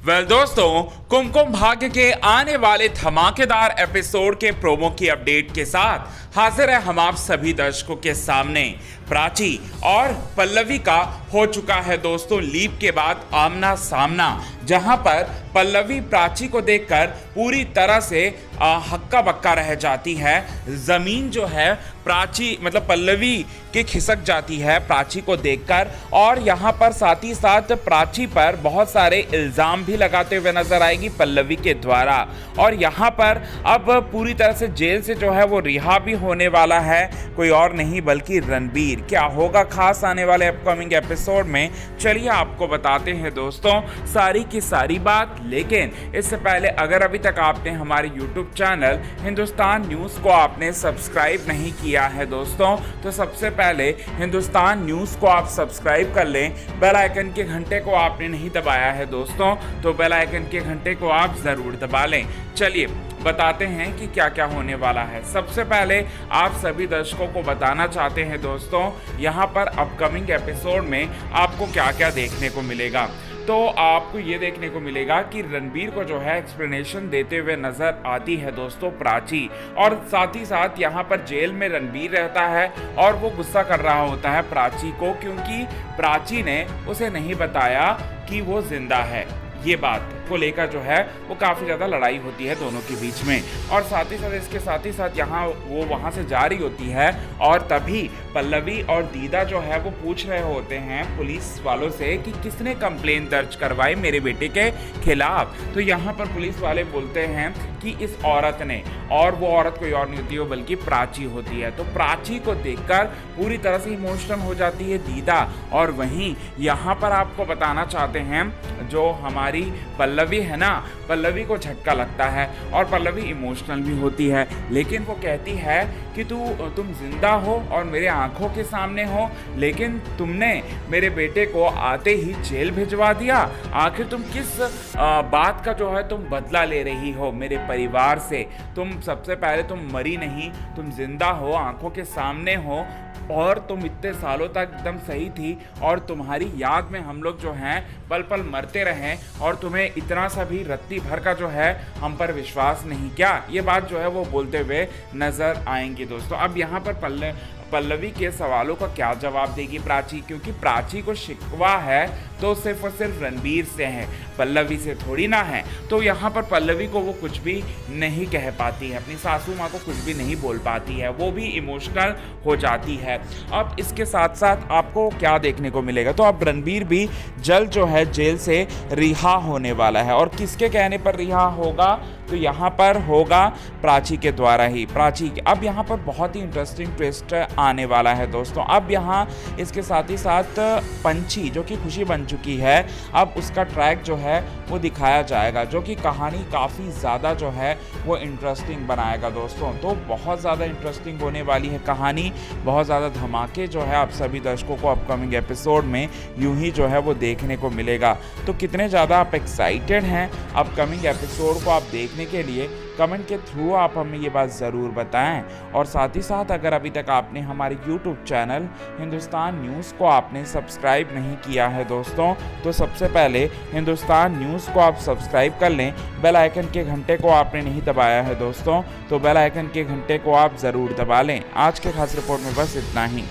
दोस्तों, कुमकुम भाग्य के आने वाले धमाकेदार एपिसोड के प्रोमो की अपडेट के साथ हाजिर है हम आप सभी दर्शकों के सामने। प्राची और पल्लवी का हो चुका है दोस्तों लीप के बाद आमना सामना, जहां पर पल्लवी प्राची को देखकर पूरी तरह से हक्का बक्का रह जाती है। जमीन जो है प्राची मतलब पल्लवी के खिसक जाती है प्राची को देखकर, और यहाँ पर साथ ही साथ प्राची पर बहुत सारे इल्जाम भी लगाते हुए नजर आएगी पल्लवी के द्वारा। और यहाँ पर अब पूरी तरह से जेल से जो है वो रिहा भी होने वाला है, कोई और नहीं बल्कि रणबीर। क्या होगा खास आने वाले अपकमिंग एपिसोड में, चलिए आपको बताते हैं दोस्तों सारी की सारी बात। लेकिन इससे पहले अगर अभी तक आपने हमारे YouTube चैनल हिंदुस्तान न्यूज़ को आपने सब्सक्राइब नहीं किया है दोस्तों, तो सबसे पहले हिंदुस्तान न्यूज़ को आप सब्सक्राइब कर लें। बेल आइकन के घंटे को आपने नहीं दबाया है दोस्तों, तो बेल आइकन के घंटे को आप ज़रूर दबा लें। चलिए बताते हैं कि क्या क्या होने वाला है। सबसे पहले आप सभी दर्शकों को बताना चाहते हैं दोस्तों, यहाँ पर अपकमिंग एपिसोड में आपको क्या क्या देखने को मिलेगा। तो आपको ये देखने को मिलेगा कि रणबीर को जो है एक्सप्लेनेशन देते हुए नजर आती है दोस्तों प्राची, और साथ ही साथ यहाँ पर जेल में रणबीर रहता है और वो गुस्सा कर रहा होता है प्राची को, क्योंकि प्राची ने उसे नहीं बताया कि वो जिंदा है। ये बात को लेकर जो है वो काफ़ी ज़्यादा लड़ाई होती है दोनों के बीच में। और साथ ही साथ इसके साथ ही साथ यहाँ वो वहाँ से जा रही होती है, और तभी पल्लवी और दीदा जो है वो पूछ रहे होते हैं पुलिस वालों से कि किसने कंप्लेन दर्ज करवाई मेरे बेटे के खिलाफ। तो यहाँ पर पुलिस वाले बोलते हैं कि इस औरत ने, और वो औरत कोई और नहीं होती है बल्कि प्राची होती है। तो प्राची को देखकर पूरी तरह से इमोशनल हो जाती है दीदा। और वहीं यहाँ पर आपको बताना चाहते हैं जो हमारी पल्लवी है ना, पल्लवी को झटका लगता है और पल्लवी इमोशनल भी होती है, लेकिन वो कहती है कि तुम जिंदा हो और मेरे आंखों के सामने हो, लेकिन तुमने मेरे बेटे को आते ही जेल भिजवा दिया। आखिर तुम किस बात का जो है तुम बदला ले रही हो मेरे परिवार से? तुम सबसे पहले तुम मरी नहीं, तुम जिंदा हो, आंखों के सामने हो, और तुम इतने सालों तक एकदम सही थी, और तुम्हारी याद में हम लोग जो हैं पल पल मरते रहे, और तुम्हें इतना सा भी रत्ती भर का जो है हम पर विश्वास नहीं क्या? ये बात जो है वो बोलते हुए नजर आएंगे दोस्तों। अब यहाँ पर पल्लवी के सवालों का क्या जवाब देगी प्राची, क्योंकि प्राची को शिकवा है तो सिर्फ और सिर्फ रणबीर से है, पल्लवी से थोड़ी ना है। तो यहाँ पर पल्लवी को वो कुछ भी नहीं कह पाती है, अपनी सासू माँ को कुछ भी नहीं बोल पाती है, वो भी इमोशनल हो जाती है। अब इसके साथ साथ आपको क्या देखने को मिलेगा, तो अब रणबीर भी जल्द जो है जेल से रिहा होने वाला है, और किसके कहने पर रिहा होगा, तो यहाँ पर होगा प्राची के द्वारा ही। अब यहाँ पर बहुत ही इंटरेस्टिंग ट्विस्ट आने वाला है दोस्तों। अब यहाँ इसके साथ ही साथ पंछी जो कि खुशी बन चुकी है, अब उसका ट्रैक जो है वो दिखाया जाएगा, जो कि कहानी काफ़ी ज़्यादा जो है वो इंटरेस्टिंग बनाएगा दोस्तों। तो बहुत ज़्यादा इंटरेस्टिंग होने वाली है कहानी, बहुत ज़्यादा धमाके जो है आप सभी दर्शकों को अपकमिंग एपिसोड में यूं ही जो है वो देखने को मिलेगा। तो कितने ज़्यादा आप एक्साइटेड हैं अपकमिंग एपिसोड को आप देखने के लिए, कमेंट के थ्रू आप हमें ये बात ज़रूर बताएं। और साथ ही साथ अगर अभी तक आपने हमारे YouTube चैनल हिंदुस्तान न्यूज़ को आपने सब्सक्राइब नहीं किया है दोस्तों, तो सबसे पहले हिंदुस्तान न्यूज़ को आप सब्सक्राइब कर लें। बेल आइकन के घंटे को आपने नहीं दबाया है दोस्तों, तो बेल आइकन के घंटे को आप ज़रूर दबा लें। आज के खास रिपोर्ट में बस इतना ही।